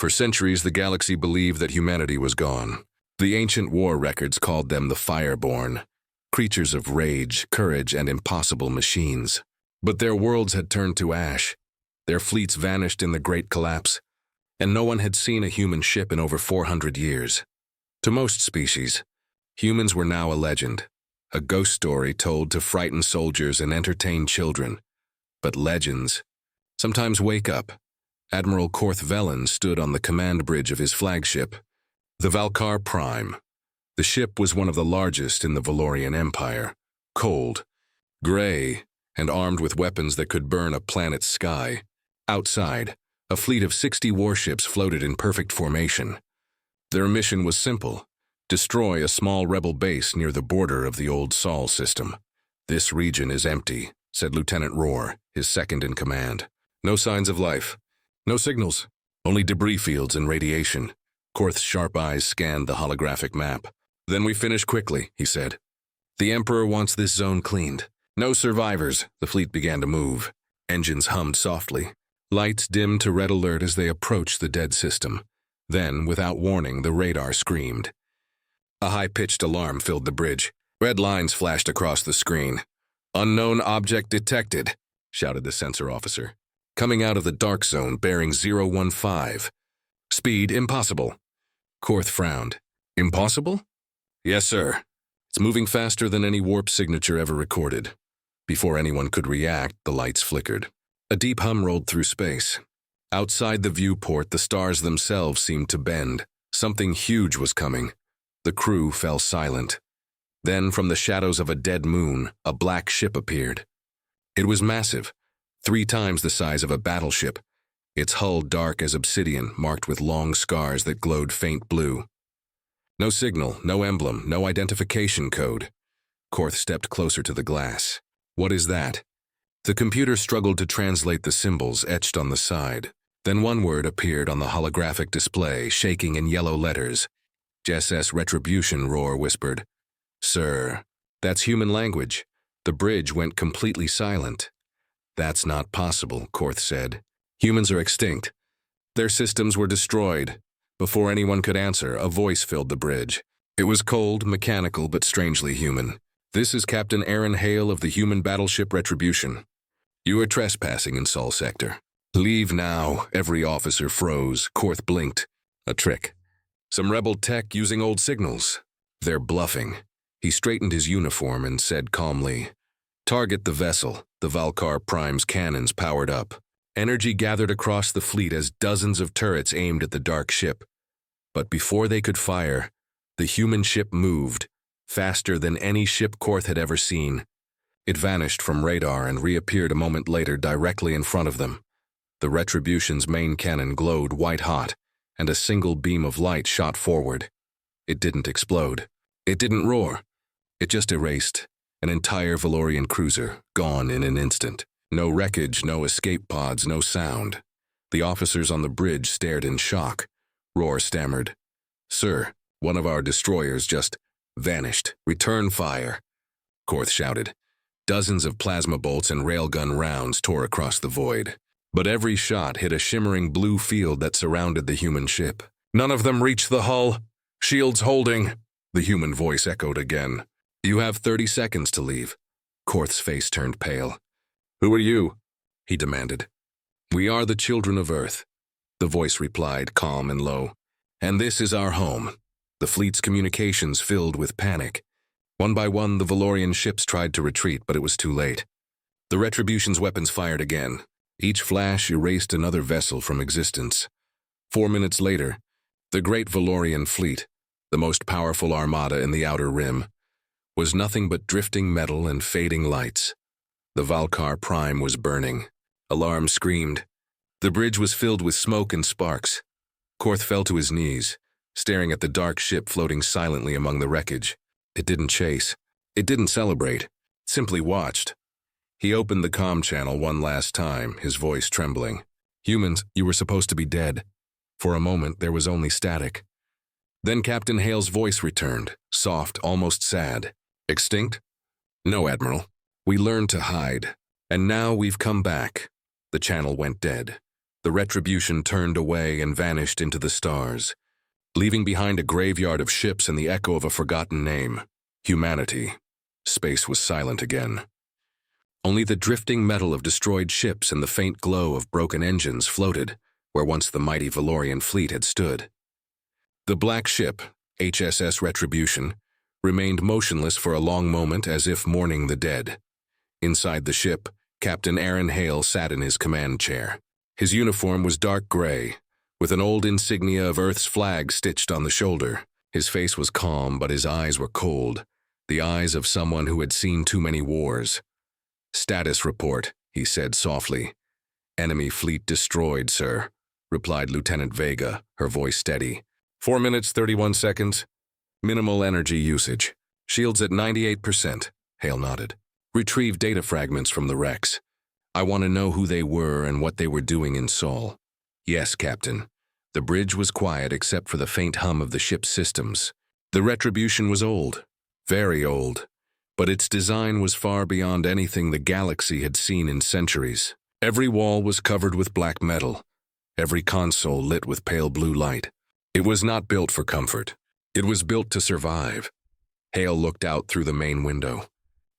For centuries, the galaxy believed that humanity was gone. The ancient war records called them the Fireborn, creatures of rage, courage, and impossible machines. But their worlds had turned to ash. Their fleets vanished in the Great Collapse, and no one had seen a human ship in over 400 years. To most species, humans were now a legend, a ghost story told to frighten soldiers and entertain children. But legends sometimes wake up. Admiral Korth Velen stood on the command bridge of his flagship, the Valkar Prime. The ship was one of the largest in the Valorian Empire, cold, gray, and armed with weapons that could burn a planet's sky. Outside, a fleet of 60 warships floated in perfect formation. Their mission was simple: destroy a small rebel base near the border of the old Sol system. "This region is empty," said Lieutenant Rohr, his second in command. "No signs of life. No signals. Only debris fields and radiation." Korth's sharp eyes scanned the holographic map. "Then we finish quickly," he said. "The Emperor wants this zone cleaned. No survivors." The fleet began to move. Engines hummed softly. Lights dimmed to red alert as they approached the dead system. Then, without warning, the radar screamed. A high-pitched alarm filled the bridge. Red lines flashed across the screen. "Unknown object detected," shouted the sensor officer. "Coming out of the dark zone, bearing 015. Speed impossible." Korth frowned. "Impossible?" "Yes, sir. It's moving faster than any warp signature ever recorded." Before anyone could react, the lights flickered. A deep hum rolled through space. Outside the viewport, the stars themselves seemed to bend. Something huge was coming. The crew fell silent. Then, from the shadows of a dead moon, a black ship appeared. It was massive, 3 times the size of a battleship, its hull dark as obsidian, marked with long scars that glowed faint blue. No signal, no emblem, no identification code. Korth stepped closer to the glass. "What is that?" The computer struggled to translate the symbols etched on the side. Then one word appeared on the holographic display, shaking in yellow letters. "JSS Retribution," Rohr whispered. "Sir, that's human language." The bridge went completely silent. "That's not possible," Korth said. "Humans are extinct. Their systems were destroyed." Before anyone could answer, a voice filled the bridge. It was cold, mechanical, but strangely human. "This is Captain Aaron Hale of the human battleship Retribution. You are trespassing in Sol Sector. Leave now." Every officer froze. Korth blinked. "A trick. Some rebel tech using old signals. They're bluffing." He straightened his uniform and said calmly, "Target the vessel." The Valkar Prime's cannons powered up. Energy gathered across the fleet as dozens of turrets aimed at the dark ship. But before they could fire, the human ship moved, faster than any ship Korth had ever seen. It vanished from radar and reappeared a moment later directly in front of them. The Retribution's main cannon glowed white-hot, and a single beam of light shot forward. It didn't explode. It didn't roar. It just erased. An entire Valorian cruiser, gone in an instant. No wreckage, no escape pods, no sound. The officers on the bridge stared in shock. Rohr stammered, "Sir, one of our destroyers just vanished. Return fire." Korth shouted. Dozens of plasma bolts and railgun rounds tore across the void. But every shot hit a shimmering blue field that surrounded the human ship. "None of them reached the hull. Shields holding." The human voice echoed again. "You have 30 seconds to leave." Korth's face turned pale. "Who are you?" he demanded. "We are the children of Earth," the voice replied, calm and low. "And this is our home." The fleet's communications filled with panic. One by one, the Valorian ships tried to retreat, but it was too late. The Retribution's weapons fired again. Each flash erased another vessel from existence. 4 minutes later, the great Valorian fleet, the most powerful armada in the Outer Rim, was nothing but drifting metal and fading lights. The Valkar Prime was burning. Alarm screamed. The bridge was filled with smoke and sparks. Korth fell to his knees, staring at the dark ship floating silently among the wreckage. It didn't chase. It didn't celebrate. It simply watched. He opened the comm channel one last time, his voice trembling. "Humans, you were supposed to be dead." For a moment, there was only static. Then Captain Hale's voice returned, soft, almost sad. "Extinct?" "No, Admiral. We learned to hide. And now we've come back." The channel went dead. The Retribution turned away and vanished into the stars, leaving behind a graveyard of ships and the echo of a forgotten name, humanity. Space was silent again. Only the drifting metal of destroyed ships and the faint glow of broken engines floated where once the mighty Valorian fleet had stood. The black ship, HSS Retribution, remained motionless for a long moment as if mourning the dead. Inside the ship, Captain Aaron Hale sat in his command chair. His uniform was dark gray, with an old insignia of Earth's flag stitched on the shoulder. His face was calm, but his eyes were cold, the eyes of someone who had seen too many wars. "Status report," he said softly. "Enemy fleet destroyed, sir," replied Lieutenant Vega, her voice steady. 4 minutes, 31 seconds. Minimal energy usage. Shields at 98%. Hale nodded. "Retrieve data fragments from the wrecks. I want to know who they were and what they were doing in Sol." "Yes, Captain." The bridge was quiet except for the faint hum of the ship's systems. The Retribution was old, very old, but its design was far beyond anything the galaxy had seen in centuries. Every wall was covered with black metal, every console lit with pale blue light. It was not built for comfort. It was built to survive. Hale looked out through the main window.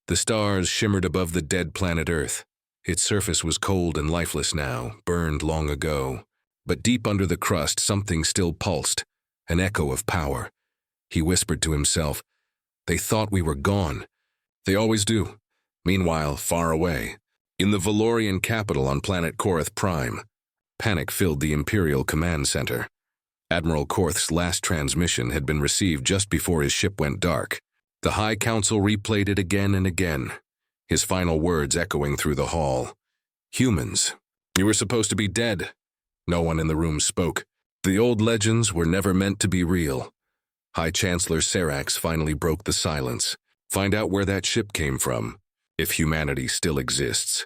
The stars shimmered above the dead planet Earth. Its surface was cold and lifeless now, burned long ago. But deep under the crust, something still pulsed, an echo of power. He whispered to himself, "They thought we were gone. They always do." Meanwhile, far away, in the Valorian capital on planet Korath Prime, panic filled the Imperial Command Center. Admiral Korth's last transmission had been received just before his ship went dark. The High Council replayed it again and again, his final words echoing through the hall. "Humans, you were supposed to be dead." No one in the room spoke. The old legends were never meant to be real. High Chancellor Serax finally broke the silence. "Find out where that ship came from, if humanity still exists.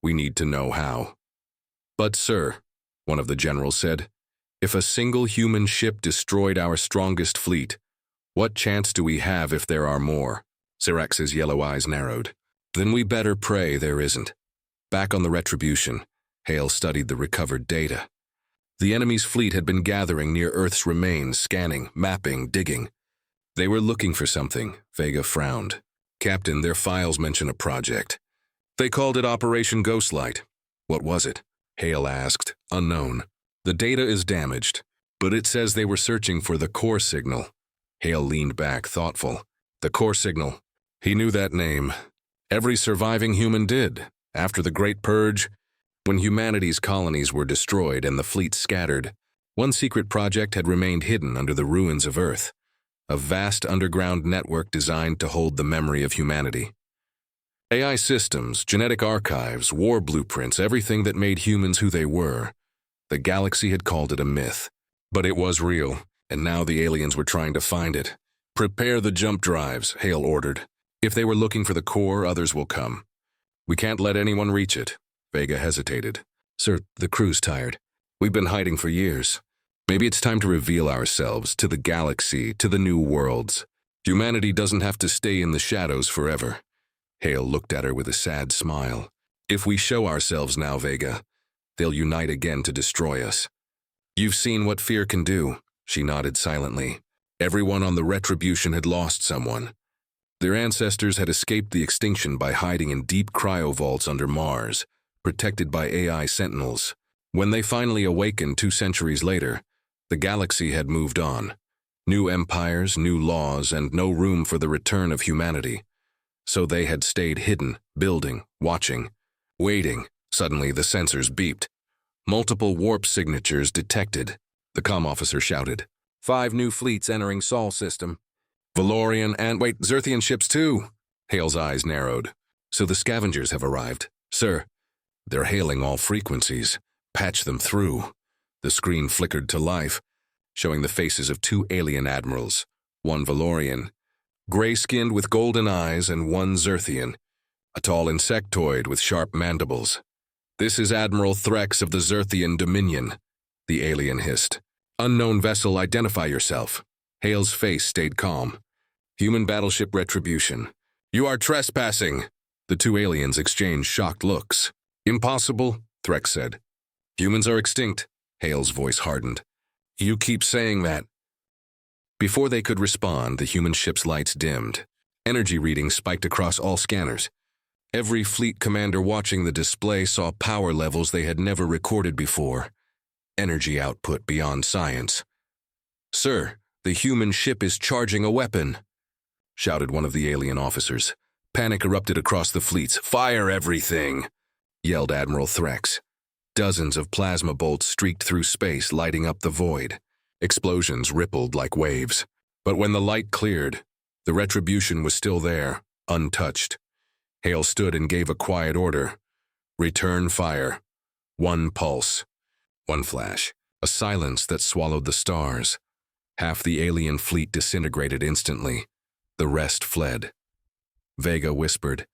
We need to know how." "But, sir," one of the generals said, "if a single human ship destroyed our strongest fleet, what chance do we have if there are more?" Serax's yellow eyes narrowed. "Then we better pray there isn't." Back on the Retribution, Hale studied the recovered data. The enemy's fleet had been gathering near Earth's remains, scanning, mapping, digging. They were looking for something. Vega frowned. "Captain, their files mention a project. They called it Operation Ghostlight." "What was it?" Hale asked. "Unknown. The data is damaged, but it says they were searching for the core signal." Hale leaned back, thoughtful. The core signal. He knew that name. Every surviving human did. After the Great Purge, when humanity's colonies were destroyed and the fleet scattered, one secret project had remained hidden under the ruins of Earth, a vast underground network designed to hold the memory of humanity. AI systems, genetic archives, war blueprints, everything that made humans who they were. The galaxy had called it a myth. But it was real, and now the aliens were trying to find it. "Prepare the jump drives," Hale ordered. "If they were looking for the core, others will come. We can't let anyone reach it." Vega hesitated. "Sir, the crew's tired. We've been hiding for years. Maybe it's time to reveal ourselves to the galaxy, to the new worlds. Humanity doesn't have to stay in the shadows forever." Hale looked at her with a sad smile. "If we show ourselves now, Vega, they'll unite again to destroy us." "You've seen what fear can do," she nodded silently. Everyone on the Retribution had lost someone. Their ancestors had escaped the extinction by hiding in deep cryovaults under Mars, protected by AI sentinels. When they finally awakened 2 centuries later, the galaxy had moved on. New empires, new laws, and no room for the return of humanity. So they had stayed hidden, building, watching, waiting. Suddenly the sensors beeped. Multiple warp signatures detected. The comm officer shouted. 5 new fleets entering Sol system. Valorian and Zerthian ships too. Hale's eyes narrowed. "So the scavengers have arrived." "Sir, they're hailing all frequencies. Patch them through." The screen flickered to life, showing the faces of 2 alien admirals, one Valorian, gray-skinned with golden eyes, and one Zerthian, a tall insectoid with sharp mandibles. "This is Admiral Threx of the Zerthian Dominion," the alien hissed. "Unknown vessel, identify yourself." Hale's face stayed calm. "Human Battleship Retribution." "You are trespassing." The 2 aliens exchanged shocked looks. "Impossible," Threx said. Humans are extinct. Hale's voice hardened. You keep saying that. Before they could respond, the human ship's lights dimmed. Energy readings spiked across all scanners. Every fleet commander watching the display saw power levels they had never recorded before. Energy output beyond science. "Sir, the human ship is charging a weapon," shouted one of the alien officers. Panic erupted across the fleets. "Fire everything!" yelled Admiral Threx. Dozens of plasma bolts streaked through space, lighting up the void. Explosions rippled like waves. But when the light cleared, the retribution was still there, untouched. Hale stood and gave a quiet order. "Return fire." One pulse. One flash. A silence that swallowed the stars. Half the alien fleet disintegrated instantly. The rest fled. Vega whispered,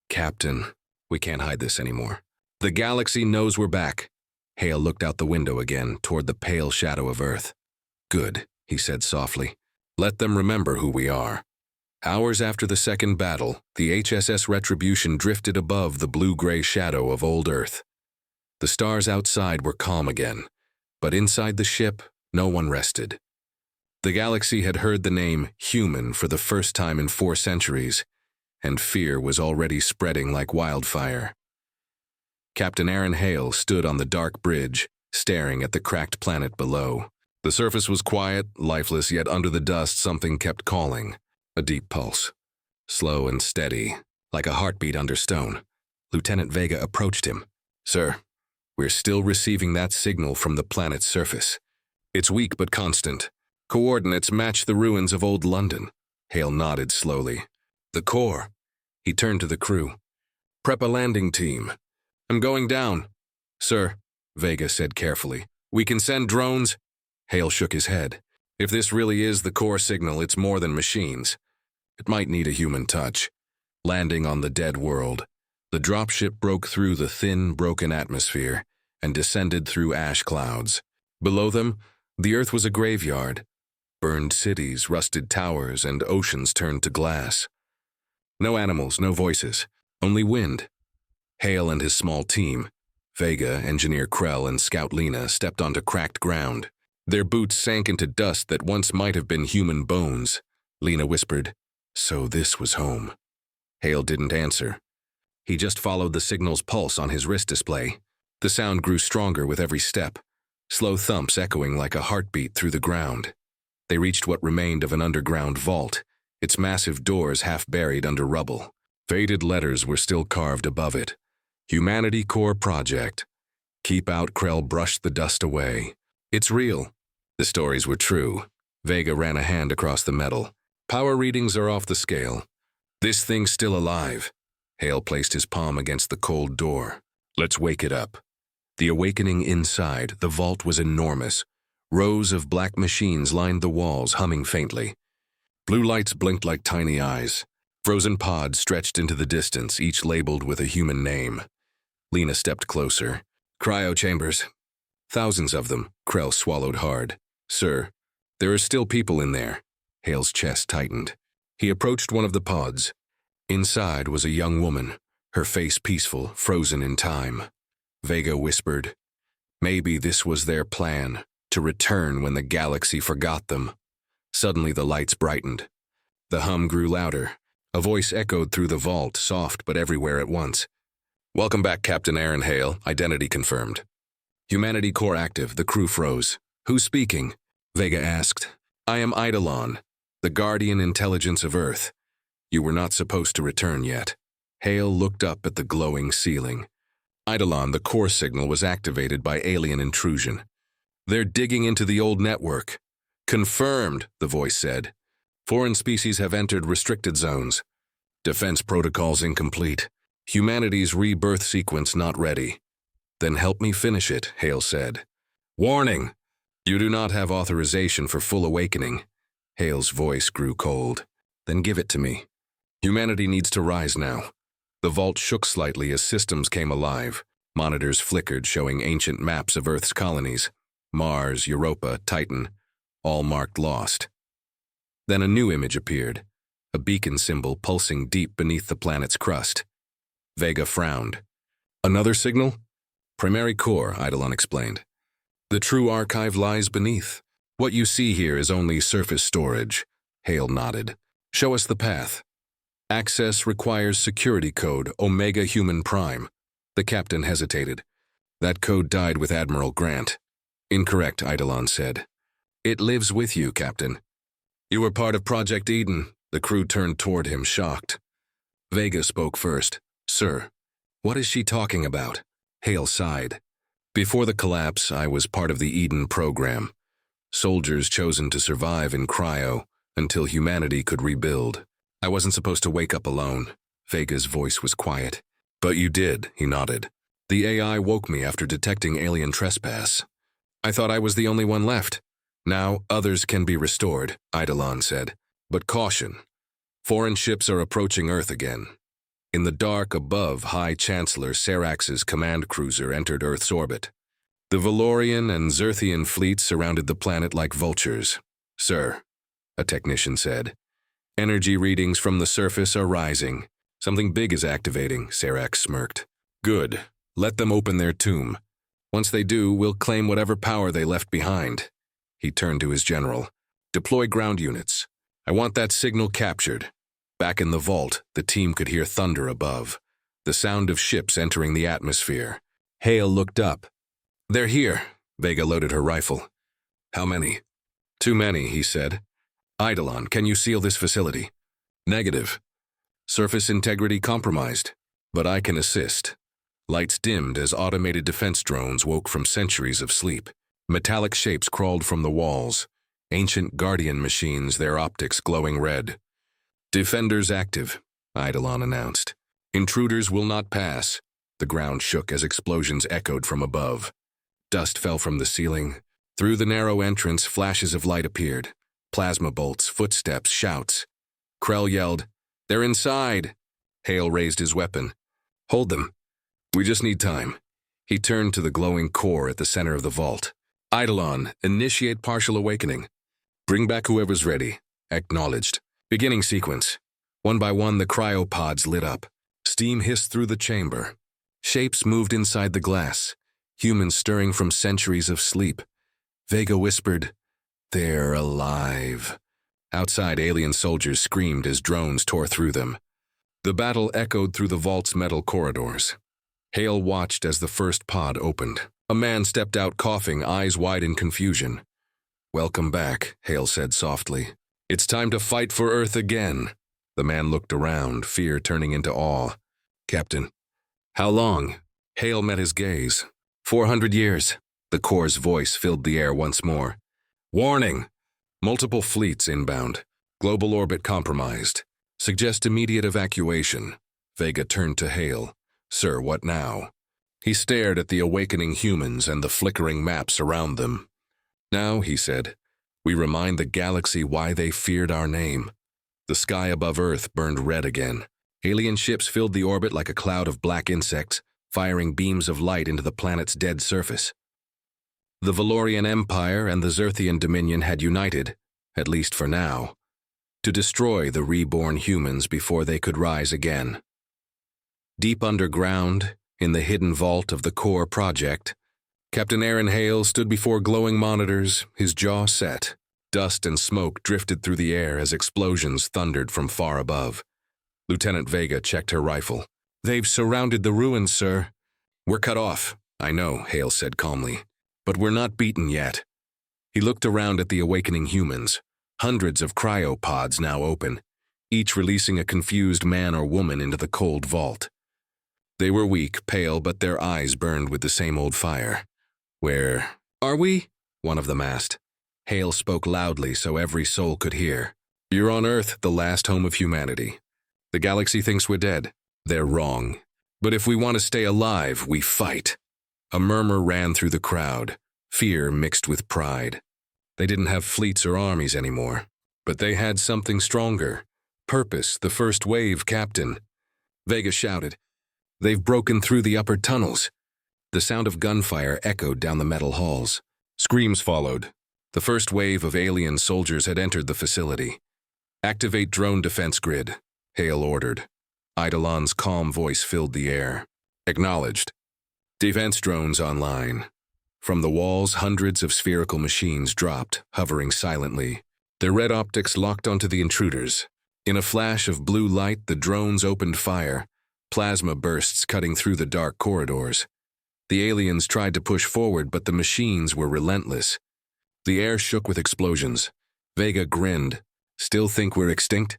"Captain, we can't hide this anymore. The galaxy knows we're back." Hale looked out the window again, toward the pale shadow of Earth. "Good," he said softly. "Let them remember who we are." Hours after the second battle, the HSS Retribution drifted above the blue-gray shadow of old Earth. The stars outside were calm again, but inside the ship, no one rested. The galaxy had heard the name human for the first time in 4 centuries, and fear was already spreading like wildfire. Captain Aaron Hale stood on the dark bridge, staring at the cracked planet below. The surface was quiet, lifeless, yet under the dust something kept calling. A deep pulse. Slow and steady, like a heartbeat under stone. Lieutenant Vega approached him. "Sir, we're still receiving that signal from the planet's surface. It's weak but constant. Coordinates match the ruins of old London." Hale nodded slowly. "The core." He turned to the crew. "Prep a landing team. I'm going down." "Sir," Vega said carefully, "we can send drones." Hale shook his head. "If this really is the core signal, it's more than machines. It might need a human touch." Landing on the dead world, the dropship broke through the thin, broken atmosphere and descended through ash clouds. Below them, the Earth was a graveyard. Burned cities, rusted towers, and oceans turned to glass. No animals, no voices, only wind. Hale and his small team, Vega, Engineer Krell, and Scout Lena, stepped onto cracked ground. Their boots sank into dust that once might have been human bones. Lena whispered, "So this was home." Hale didn't answer. He just followed the signal's pulse on his wrist display. The sound grew stronger with every step, slow thumps echoing like a heartbeat through the ground. They reached what remained of an underground vault, its massive doors half buried under rubble. Faded letters were still carved above it. "Humanity Core Project." Keep out, Krell brushed the dust away. "It's real." The stories were true. Vega ran a hand across the metal. "Power readings are off the scale. This thing's still alive." Hale placed his palm against the cold door. "Let's wake it up." The awakening inside, the vault was enormous. Rows of black machines lined the walls, humming faintly. Blue lights blinked like tiny eyes. Frozen pods stretched into the distance, each labeled with a human name. Lena stepped closer. "Cryo chambers." "Thousands of them." Krell swallowed hard. "Sir, there are still people in there." Hale's chest tightened. He approached one of the pods. Inside was a young woman, her face peaceful, frozen in time. Vega whispered, "Maybe this was their plan, to return when the galaxy forgot them." Suddenly the lights brightened. The hum grew louder. A voice echoed through the vault, soft but everywhere at once. "Welcome back, Captain Aaron Hale. Identity confirmed." "Humanity Core active." The crew froze. "Who's speaking?" Vega asked. "I am Eidolon, the guardian intelligence of Earth. You were not supposed to return yet." Hale looked up at the glowing ceiling. "Eidolon, the core signal was activated by alien intrusion. They're digging into the old network." "Confirmed," the voice said. "Foreign species have entered restricted zones. Defense protocols incomplete. Humanity's rebirth sequence not ready." "Then help me finish it," Hale said. "Warning! You do not have authorization for full awakening." Hale's voice grew cold. "Then give it to me. Humanity needs to rise now." The vault shook slightly as systems came alive. Monitors flickered, showing ancient maps of Earth's colonies. Mars, Europa, Titan, all marked lost. Then a new image appeared, a beacon symbol pulsing deep beneath the planet's crust. Vega frowned. "Another signal?" Primary core, Eidolon explained. The true archive lies beneath. What you see here is only surface storage. Hale nodded. Show us the path. Access requires security code Omega Human Prime. The captain hesitated. That code died with Admiral Grant. Incorrect, Eidolon said. It lives with you, Captain. You were part of Project Eden. The crew turned toward him, shocked. Vega spoke first. Sir, what is she talking about? Hale sighed. Before the collapse, I was part of the Eden program. Soldiers chosen to survive in cryo until humanity could rebuild. I wasn't supposed to wake up alone. Vega's voice was quiet. But you did, he nodded. The AI woke me after detecting alien trespass. I thought I was the only one left. Now others can be restored, Eidolon said. But caution. Foreign ships are approaching Earth again. In the dark above, High Chancellor Serax's command cruiser entered Earth's orbit. The Valorian and Zerthian fleets surrounded the planet like vultures. Sir, a technician said. Energy readings from the surface are rising. Something big is activating, Serax smirked. Good. Let them open their tomb. Once they do, we'll claim whatever power they left behind. He turned to his general. Deploy ground units. I want that signal captured. Back in the vault, the team could hear thunder above, the sound of ships entering the atmosphere. Hale looked up. They're here. Vega loaded her rifle. How many? Too many, he said. Eidolon, can you seal this facility? Negative. Surface integrity compromised, but I can assist. Lights dimmed as automated defense drones woke from centuries of sleep. Metallic shapes crawled from the walls, ancient guardian machines, their optics glowing red. Defenders active, Eidolon announced. Intruders will not pass. The ground shook as explosions echoed from above. Dust fell from the ceiling. Through the narrow entrance, flashes of light appeared. Plasma bolts, footsteps, shouts. Krell yelled, They're inside! Hale raised his weapon. Hold them. We just need time. He turned to the glowing core at the center of the vault. Eidolon, initiate partial awakening. Bring back whoever's ready. Acknowledged. Beginning sequence. One by one, the cryopods lit up. Steam hissed through the chamber. Shapes moved inside the glass. Humans stirring from centuries of sleep. Vega whispered, They're alive. Outside, alien soldiers screamed as drones tore through them. The battle echoed through the vault's metal corridors. Hale watched as the first pod opened. A man stepped out coughing, eyes wide in confusion. Welcome back, Hale said softly. It's time to fight for Earth again. The man looked around, fear turning into awe. Captain. How long? Hale met his gaze. 400 years. The Corps' voice filled the air once more. Warning! Multiple fleets inbound. Global orbit compromised. Suggest immediate evacuation. Vega turned to Hale. Sir, what now? He stared at the awakening humans and the flickering maps around them. Now, he said, we remind the galaxy why they feared our name. The sky above Earth burned red again. Alien ships filled the orbit like a cloud of black insects, firing beams of light into the planet's dead surface. The Valorian Empire and the Zerthian Dominion had united, at least for now, to destroy the reborn humans before they could rise again. Deep underground, in the hidden vault of the Core Project, Captain Aaron Hale stood before glowing monitors, his jaw set. Dust and smoke drifted through the air as explosions thundered from far above. Lieutenant Vega checked her rifle. They've surrounded the ruins, sir. We're cut off, I know, Hale said calmly. But we're not beaten yet. He looked around at the awakening humans. Hundreds of cryopods now open, each releasing a confused man or woman into the cold vault. They were weak, pale, but their eyes burned with the same old fire. Where are we? One of them asked. Hale spoke loudly so every soul could hear. You're on Earth, the last home of humanity. The galaxy thinks we're dead. They're wrong. But if we want to stay alive, we fight. A murmur ran through the crowd, fear mixed with pride. They didn't have fleets or armies anymore, but they had something stronger. Purpose, the first wave captain. Vega shouted. They've broken through the upper tunnels. The sound of gunfire echoed down the metal halls. Screams followed. The first wave of alien soldiers had entered the facility. Activate drone defense grid, Hale ordered. Eidolon's calm voice filled the air. Acknowledged. Defense drones online. From the walls, hundreds of spherical machines dropped, hovering silently. Their red optics locked onto the intruders. In a flash of blue light, the drones opened fire, plasma bursts cutting through the dark corridors. The aliens tried to push forward, but the machines were relentless. The air shook with explosions. Vega grinned. Still think we're extinct?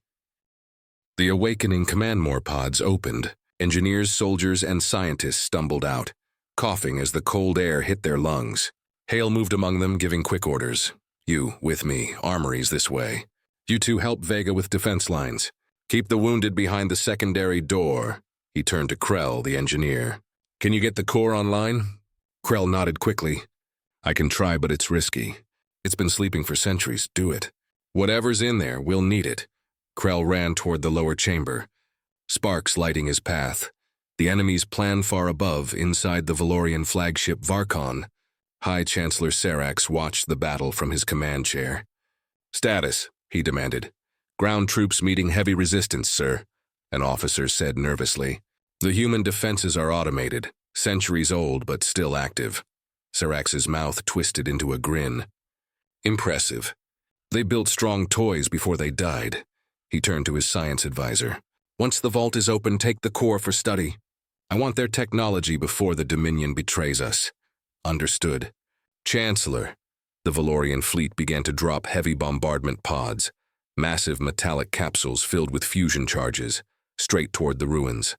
The awakening command morpods opened. Engineers, soldiers, and scientists stumbled out, coughing as the cold air hit their lungs. Hale moved among them, giving quick orders. You, with me, armories this way. You two help Vega with defense lines. Keep the wounded behind the secondary door. He turned to Krell, the engineer. Can you get the core online? Krell nodded quickly. I can try, but it's risky. It's been sleeping for centuries. Do it. Whatever's in there, we'll need it. Krell ran toward the lower chamber, sparks lighting his path. The enemy's plan far above, inside the Valorian flagship Varkon. High Chancellor Serax watched the battle from his command chair. Status, he demanded. Ground troops meeting heavy resistance, sir, an officer said nervously. The human defenses are automated, centuries old but still active. Serax's mouth twisted into a grin. Impressive. They built strong toys before they died. He turned to his science advisor. Once the vault is open, take the core for study. I want their technology before the Dominion betrays us. Understood. Chancellor. The Valorian fleet began to drop heavy bombardment pods, massive metallic capsules filled with fusion charges, straight toward the ruins.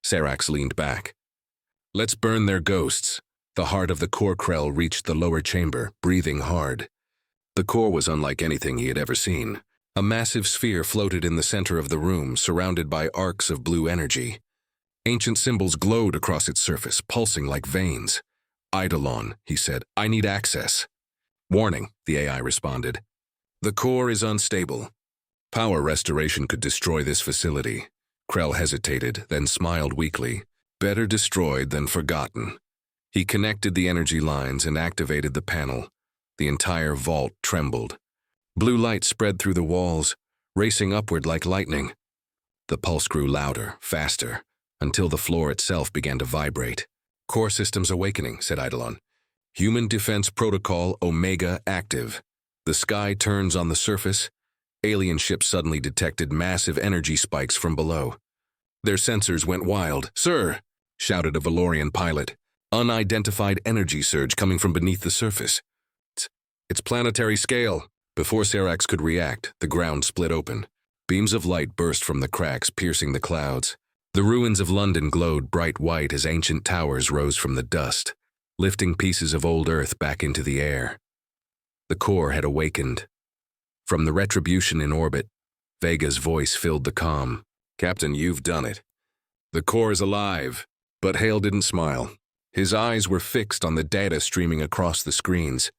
Serax leaned back. Let's burn their ghosts. The heart of the core. Krell reached the lower chamber, breathing hard. The core was unlike anything he had ever seen. A massive sphere floated in the center of the room, surrounded by arcs of blue energy. Ancient symbols glowed across its surface, pulsing like veins. Eidolon, he said, I need access. Warning, the AI responded. The core is unstable. Power restoration could destroy this facility. Krell hesitated, then smiled weakly. Better destroyed than forgotten. He connected the energy lines and activated the panel. The entire vault trembled. Blue light spread through the walls, racing upward like lightning. The pulse grew louder, faster, until the floor itself began to vibrate. Core systems awakening, said Eidolon. Human defense protocol Omega active. The sky turns on the surface. Alien ships suddenly detected massive energy spikes from below. Their sensors went wild. Sir, shouted a Valorian pilot. Unidentified energy surge coming from beneath the surface. It's planetary scale. Before Serax could react, the ground split open. Beams of light burst from the cracks, piercing the clouds. The ruins of London glowed bright white as ancient towers rose from the dust, lifting pieces of old Earth back into the air. The core had awakened. From the retribution in orbit, Vega's voice filled the calm. Captain, you've done it. The core is alive. But Hale didn't smile. His eyes were fixed on the data streaming across the screens.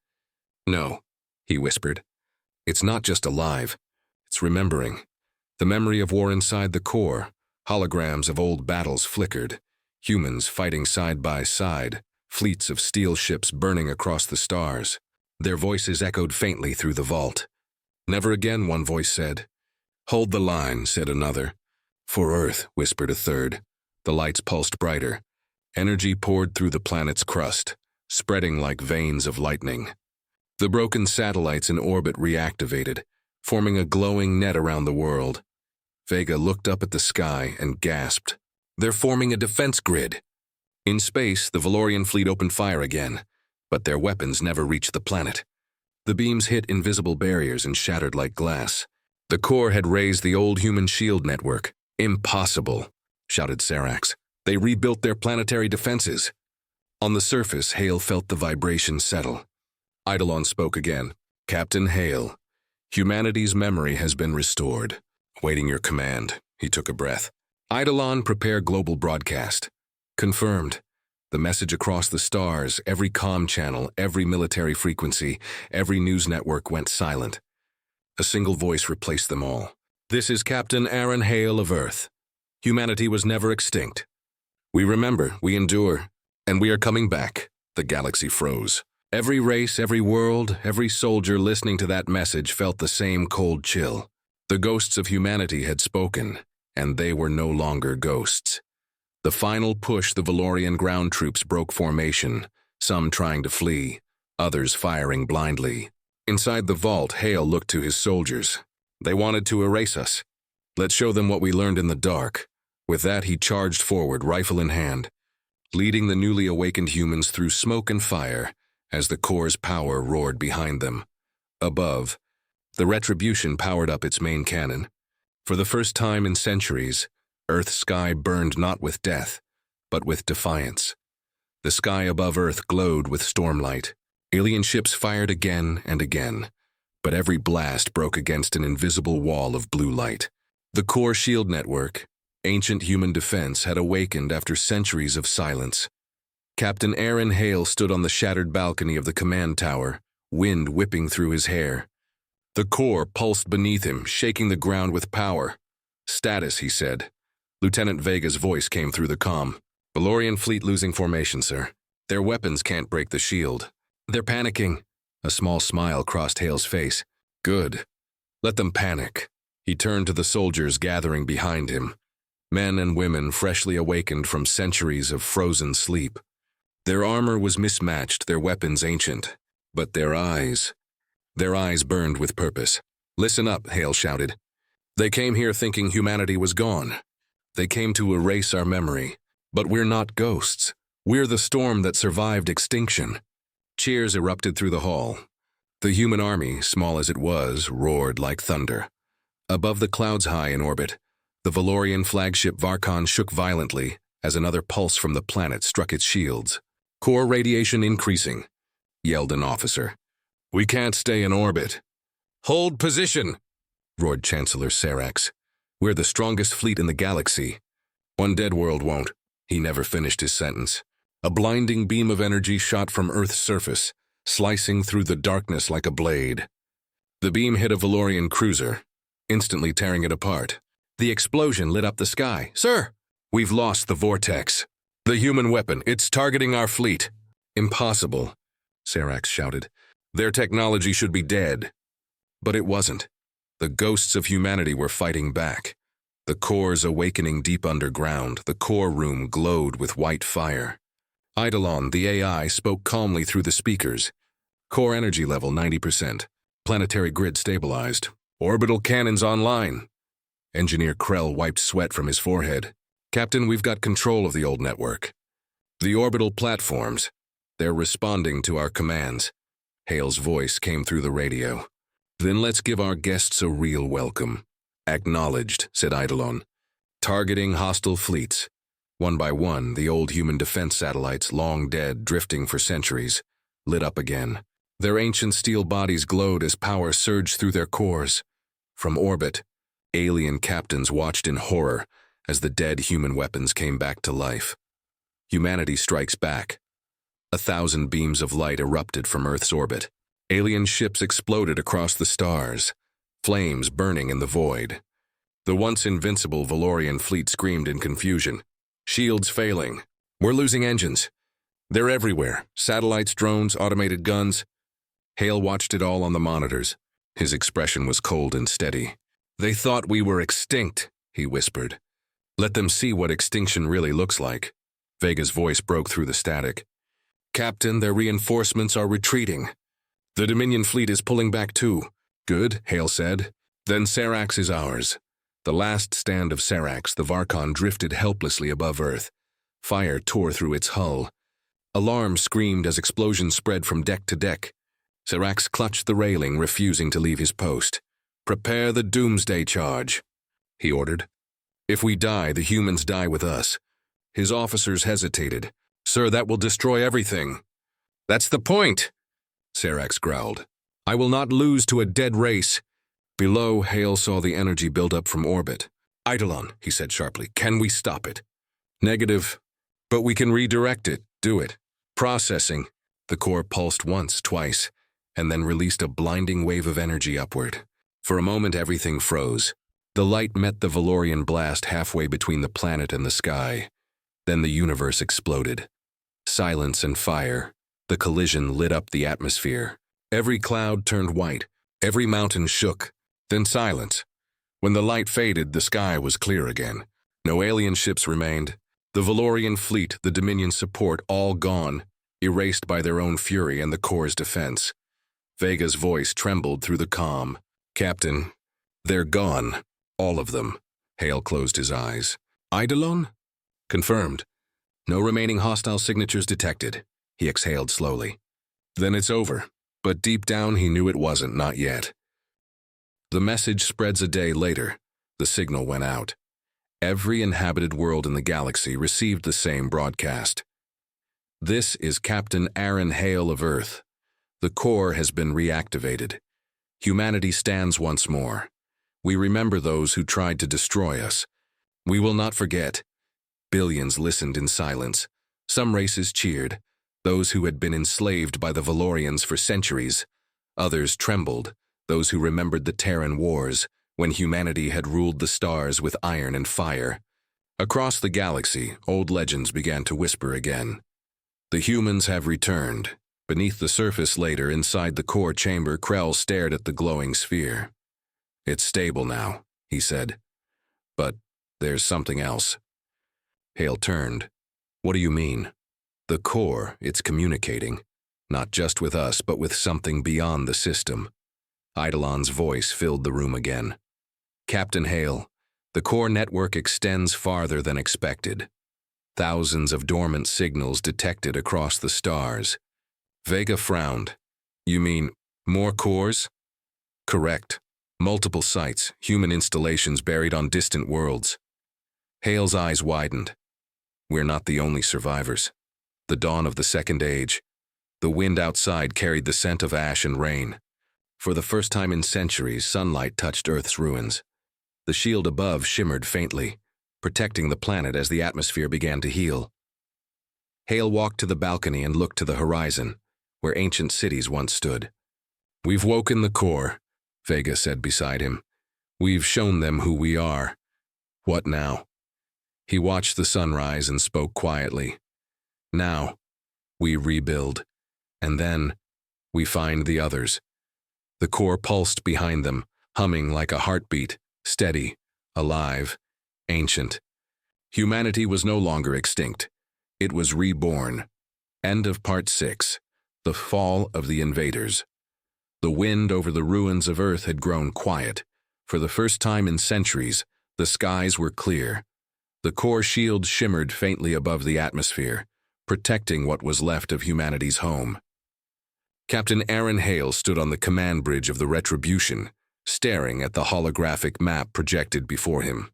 No, he whispered. It's not just alive. It's remembering. The memory of war inside the core. Holograms of old battles flickered. Humans fighting side by side. Fleets of steel ships burning across the stars. Their voices echoed faintly through the vault. Never again, one voice said. Hold the line, said another. For Earth, whispered a third. The lights pulsed brighter. Energy poured through the planet's crust, spreading like veins of lightning. The broken satellites in orbit reactivated, forming a glowing net around the world. Vega looked up at the sky and gasped. They're forming a defense grid. In space, the Valorian fleet opened fire again, but their weapons never reached the planet. The beams hit invisible barriers and shattered like glass. The core had raised the old human shield network. Impossible, shouted Serax. They rebuilt their planetary defenses. On the surface, Hale felt the vibration settle. Eidolon spoke again. Captain Hale, humanity's memory has been restored. Waiting your command, he took a breath. Eidolon, prepare global broadcast. Confirmed. The message across the stars, every comm channel, every military frequency, every news network went silent. A single voice replaced them all. This is Captain Aaron Hale of Earth. Humanity was never extinct. We remember, we endure, and we are coming back. The galaxy froze. Every race, every world, every soldier listening to that message felt the same cold chill. The ghosts of humanity had spoken, and they were no longer ghosts. The final push, the Valorian ground troops broke formation, some trying to flee, others firing blindly. Inside the vault, Hale looked to his soldiers. They wanted to erase us. Let's show them what we learned in the dark. With that, he charged forward, rifle in hand, leading the newly awakened humans through smoke and fire as the core's power roared behind them. Above, the Retribution powered up its main cannon. For the first time in centuries, Earth's sky burned not with death, but with defiance. The sky above Earth glowed with stormlight. Alien ships fired again and again, but every blast broke against an invisible wall of blue light. The core shield network, ancient human defense, had awakened after centuries of silence. Captain Aaron Hale stood on the shattered balcony of the command tower, wind whipping through his hair. The core pulsed beneath him, shaking the ground with power. "Status," he said. Lieutenant Vega's voice came through the comm. "Valorian fleet losing formation, sir. Their weapons can't break the shield. They're panicking." A small smile crossed Hale's face. "Good. Let them panic." He turned to the soldiers gathering behind him, men and women freshly awakened from centuries of frozen sleep. Their armor was mismatched, their weapons ancient, but their eyes burned with purpose. "Listen up," Hale shouted. "They came here thinking humanity was gone. They came to erase our memory. But we're not ghosts. We're the storm that survived extinction." Cheers erupted through the hall. The human army, small as it was, roared like thunder. Above the clouds high in orbit, the Valorian flagship Varkon shook violently as another pulse from the planet struck its shields. "Core radiation increasing," yelled an officer. "We can't stay in orbit." "Hold position," roared Chancellor Serax. "We're the strongest fleet in the galaxy. One dead world won't." He never finished his sentence. A blinding beam of energy shot from Earth's surface, slicing through the darkness like a blade. The beam hit a Valorian cruiser, instantly tearing it apart. The explosion lit up the sky. "Sir, we've lost the vortex. The human weapon, it's targeting our fleet." "Impossible," Serax shouted. "Their technology should be dead." But it wasn't. The ghosts of humanity were fighting back. The core's awakening deep underground, the core room glowed with white fire. Eidolon, the AI, spoke calmly through the speakers. "Core energy level 90%. Planetary grid stabilized. Orbital cannons online." Engineer Krell wiped sweat from his forehead. "Captain, we've got control of the old network. The orbital platforms. They're responding to our commands." Hale's voice came through the radio. "Then let's give our guests a real welcome." "Acknowledged," said Eidolon. "Targeting hostile fleets." One by one, the old human defense satellites, long dead, drifting for centuries, lit up again. Their ancient steel bodies glowed as power surged through their cores. From orbit, alien captains watched in horror as the dead human weapons came back to life. Humanity strikes back. 1,000 beams of light erupted from Earth's orbit. Alien ships exploded across the stars, flames burning in the void. The once invincible Valorian fleet screamed in confusion. "Shields failing. We're losing engines. They're everywhere. Satellites, drones, automated guns." Hale watched it all on the monitors. His expression was cold and steady. "They thought we were extinct," he whispered. "Let them see what extinction really looks like." Vega's voice broke through the static. "Captain, their reinforcements are retreating. The Dominion fleet is pulling back too." "Good," Hale said. "Then Serax is ours." The last stand of Serax, the Varkon drifted helplessly above Earth. Fire tore through its hull. Alarms screamed as explosions spread from deck to deck. Serax clutched the railing, refusing to leave his post. "Prepare the doomsday charge," he ordered. "If we die, the humans die with us." His officers hesitated. "Sir, that will destroy everything." "That's the point," Serax growled. "I will not lose to a dead race." Below, Hale saw the energy build up from orbit. "Eidolon," he said sharply, "can we stop it?" "Negative. But we can redirect it. Do it." "Processing." The core pulsed once, twice, and then released a blinding wave of energy upward. For a moment, everything froze. The light met the Valorian blast halfway between the planet and the sky. Then the universe exploded. Silence and fire. The collision lit up the atmosphere. Every cloud turned white. Every mountain shook. Then silence. When the light faded, the sky was clear again. No alien ships remained. The Valorian fleet, the Dominion support, all gone, erased by their own fury and the Corps' defense. Vega's voice trembled through the calm. "Captain, they're gone. All of them." Hale closed his eyes. "Eidolon?" "Confirmed. No remaining hostile signatures detected." He exhaled slowly. "Then it's over." But deep down he knew it wasn't, not yet. The message spreads a day later. The signal went out. Every inhabited world in the galaxy received the same broadcast. "This is Captain Aaron Hale of Earth. The Corps has been reactivated. Humanity stands once more. We remember those who tried to destroy us. We will not forget." Billions listened in silence. Some races cheered, those who had been enslaved by the Valorians for centuries. Others trembled, those who remembered the Terran Wars, when humanity had ruled the stars with iron and fire. Across the galaxy, old legends began to whisper again. The humans have returned. Beneath the surface later, inside the core chamber, Krell stared at the glowing sphere. "It's stable now," he said. "But there's something else." Hale turned. "What do you mean?" "The core, it's communicating. Not just with us, but with something beyond the system." Eidolon's voice filled the room again. "Captain Hale, the core network extends farther than expected. Thousands of dormant signals detected across the stars." Vega frowned. "You mean more cores?" "Correct. Multiple sites, human installations buried on distant worlds." Hale's eyes widened. "We're not the only survivors. The dawn of the Second Age. The wind outside carried the scent of ash and rain. For the first time in centuries, sunlight touched Earth's ruins. The shield above shimmered faintly, protecting the planet as the atmosphere began to heal." Hale walked to the balcony and looked to the horizon, where ancient cities once stood. "We've woken the core," Vega said beside him. "We've shown them who we are. What now?" He watched the sunrise and spoke quietly. "Now, we rebuild. And then, we find the others." The core pulsed behind them, humming like a heartbeat, steady, alive, ancient. Humanity was no longer extinct. It was reborn. End of Part 6. The Fall of the Invaders. The wind over the ruins of Earth had grown quiet. For the first time in centuries, the skies were clear. The core shield shimmered faintly above the atmosphere, protecting what was left of humanity's home. Captain Aaron Hale stood on the command bridge of the Retribution, staring at the holographic map projected before him.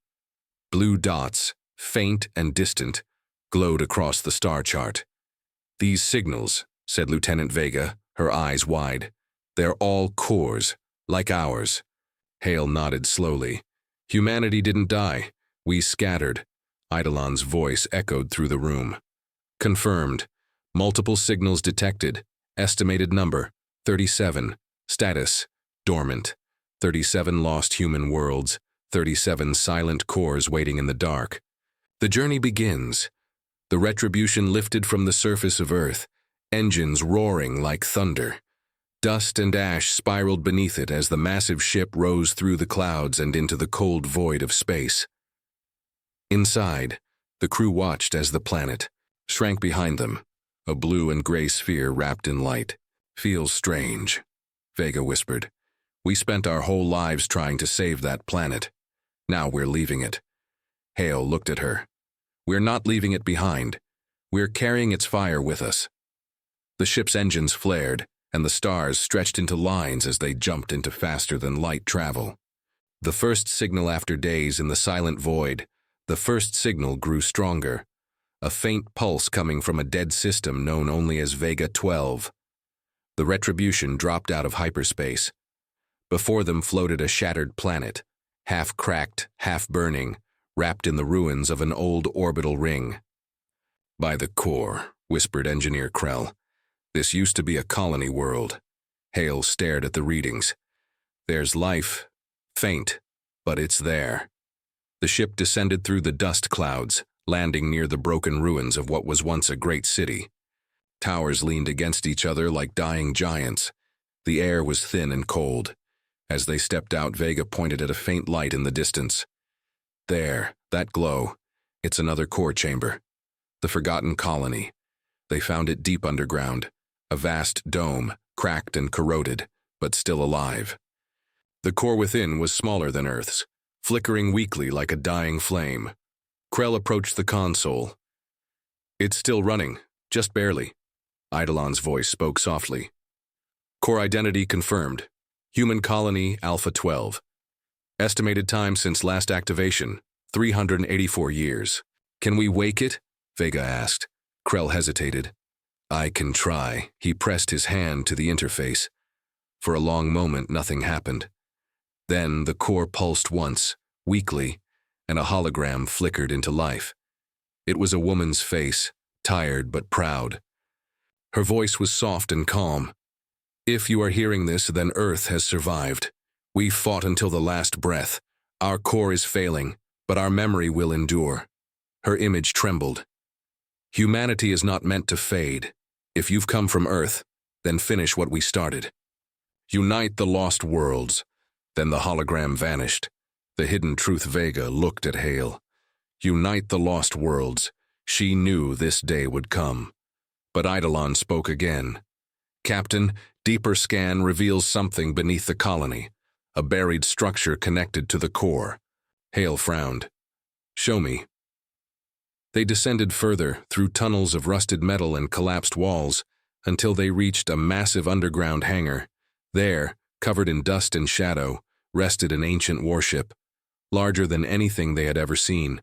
Blue dots, faint and distant, glowed across the star chart. "These signals," said Lieutenant Vega, her eyes wide. "They're all cores, like ours." Hale nodded slowly. "Humanity didn't die. We scattered." Eidolon's voice echoed through the room. "Confirmed. Multiple signals detected. Estimated number, 37. Status, dormant. 37 lost human worlds. 37 silent cores waiting in the dark. The journey begins." The Retribution lifted from the surface of Earth, engines roaring like thunder. Dust and ash spiraled beneath it as the massive ship rose through the clouds and into the cold void of space. Inside, the crew watched as the planet shrank behind them, a blue and gray sphere wrapped in light. "Feels strange," Vega whispered. "We spent our whole lives trying to save that planet. Now we're leaving it." Hale looked at her. "We're not leaving it behind. We're carrying its fire with us." The ship's engines flared, and the stars stretched into lines as they jumped into faster-than-light travel. The first signal after days in the silent void, the first signal grew stronger, a faint pulse coming from a dead system known only as Vega 12. The Retribution dropped out of hyperspace. Before them floated a shattered planet, half cracked, half burning, wrapped in the ruins of an old orbital ring. "By the core," whispered Engineer Krell. "This used to be a colony world." Hale stared at the readings. "There's life, faint, but it's there." The ship descended through the dust clouds, landing near the broken ruins of what was once a great city. Towers leaned against each other like dying giants. The air was thin and cold. As they stepped out, Vega pointed at a faint light in the distance. "There, that glow. It's another core chamber." The forgotten colony. They found it deep underground, a vast dome, cracked and corroded, but still alive. The core within was smaller than Earth's, flickering weakly like a dying flame. Krell approached the console. "It's still running, just barely." Eidolon's voice spoke softly. "Core identity confirmed. Human colony Alpha 12. Estimated time since last activation, 384 years. Can we wake it?" Vega asked. Krell hesitated. "I can try." He pressed his hand to the interface. For a long moment, nothing happened. Then the core pulsed once, weakly, and a hologram flickered into life. It was a woman's face, tired but proud. Her voice was soft and calm. "If you are hearing this, then Earth has survived. We fought until the last breath. Our core is failing, but our memory will endure." Her image trembled. "Humanity is not meant to fade. If you've come from Earth, then finish what we started. Unite the lost worlds." Then the hologram vanished. The hidden truth Vega looked at Hale. Unite the lost worlds. She knew this day would come. But Eidolon spoke again. "Captain, deeper scan reveals something beneath the colony, a buried structure connected to the core." Hale frowned. "Show me." They descended further, through tunnels of rusted metal and collapsed walls, until they reached a massive underground hangar. There, covered in dust and shadow, rested an ancient warship, larger than anything they had ever seen.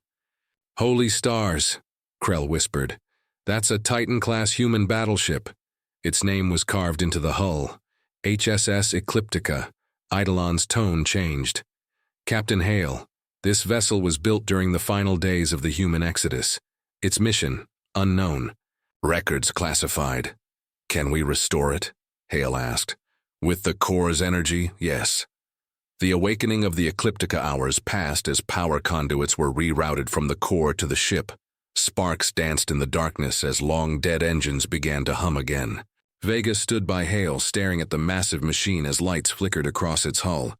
"Holy stars," Krell whispered. "That's a Titan-class human battleship." Its name was carved into the hull. HSS Ecliptica. Eidolon's tone changed. "Captain Hale, this vessel was built during the final days of the human exodus. Its mission, unknown. Records classified. Can we restore it?" Hale asked. "With the core's energy, yes." The awakening of the Ecliptica hours passed as power conduits were rerouted from the core to the ship. Sparks danced in the darkness as long-dead engines began to hum again. Vega stood by Hale, staring at the massive machine as lights flickered across its hull.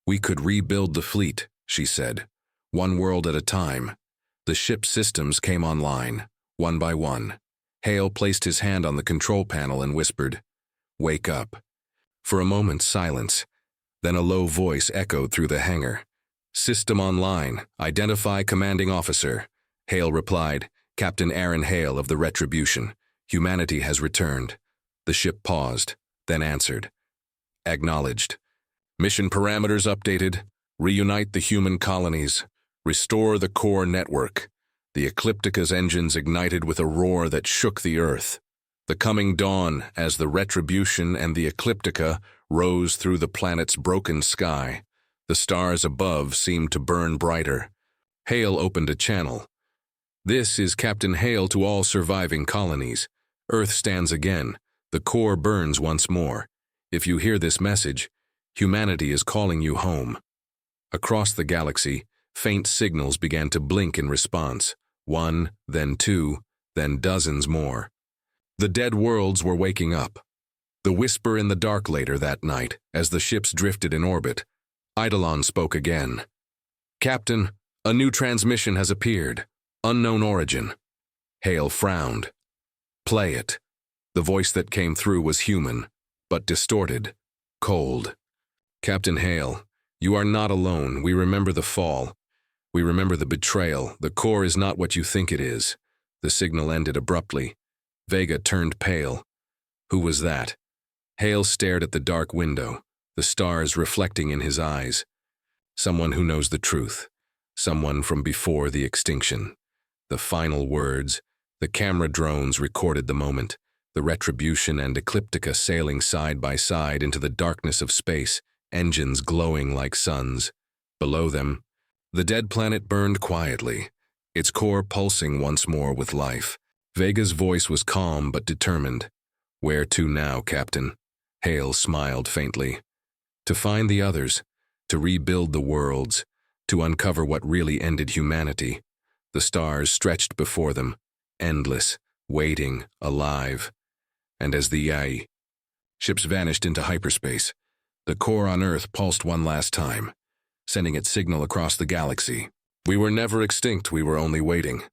"We could rebuild the fleet," she said. "One world at a time." The ship's systems came online, one by one. Hale placed his hand on the control panel and whispered, "Wake up." For a moment, silence. Then a low voice echoed through the hangar. "System online. Identify commanding officer." Hale replied, "Captain Aaron Hale of the Retribution. Humanity has returned." The ship paused, then answered. "Acknowledged. Mission parameters updated. Reunite the human colonies. Restore the core network." The Ecliptica's engines ignited with a roar that shook the Earth. The coming dawn, as the Retribution and the Ecliptica rose through the planet's broken sky. The stars above seemed to burn brighter. Hale opened a channel. "This is Captain Hale to all surviving colonies. Earth stands again. The core burns once more. If you hear this message, humanity is calling you home." Across the galaxy, faint signals began to blink in response. One, then two, then dozens more. The dead worlds were waking up. The whisper in the dark later that night, as the ships drifted in orbit. Eidolon spoke again. "Captain, a new transmission has appeared. Unknown origin." Hale frowned. "Play it." The voice that came through was human, but distorted, cold. "Captain Hale, you are not alone. We remember the fall. We remember the betrayal. The core is not what you think it is." The signal ended abruptly. Vega turned pale. "Who was that?" Hale stared at the dark window, the stars reflecting in his eyes. "Someone who knows the truth. Someone from before the extinction." The final words. The camera drones recorded the moment. The Retribution and Ecliptica sailing side by side into the darkness of space, engines glowing like suns. Below them, the dead planet burned quietly, its core pulsing once more with life. Vega's voice was calm but determined. "Where to now, Captain?" Hale smiled faintly. "To find the others, to rebuild the worlds, to uncover what really ended humanity." The stars stretched before them, endless, waiting, alive. And as the ships vanished into hyperspace, the core on Earth pulsed one last time, sending its signal across the galaxy. "We were never extinct, we were only waiting."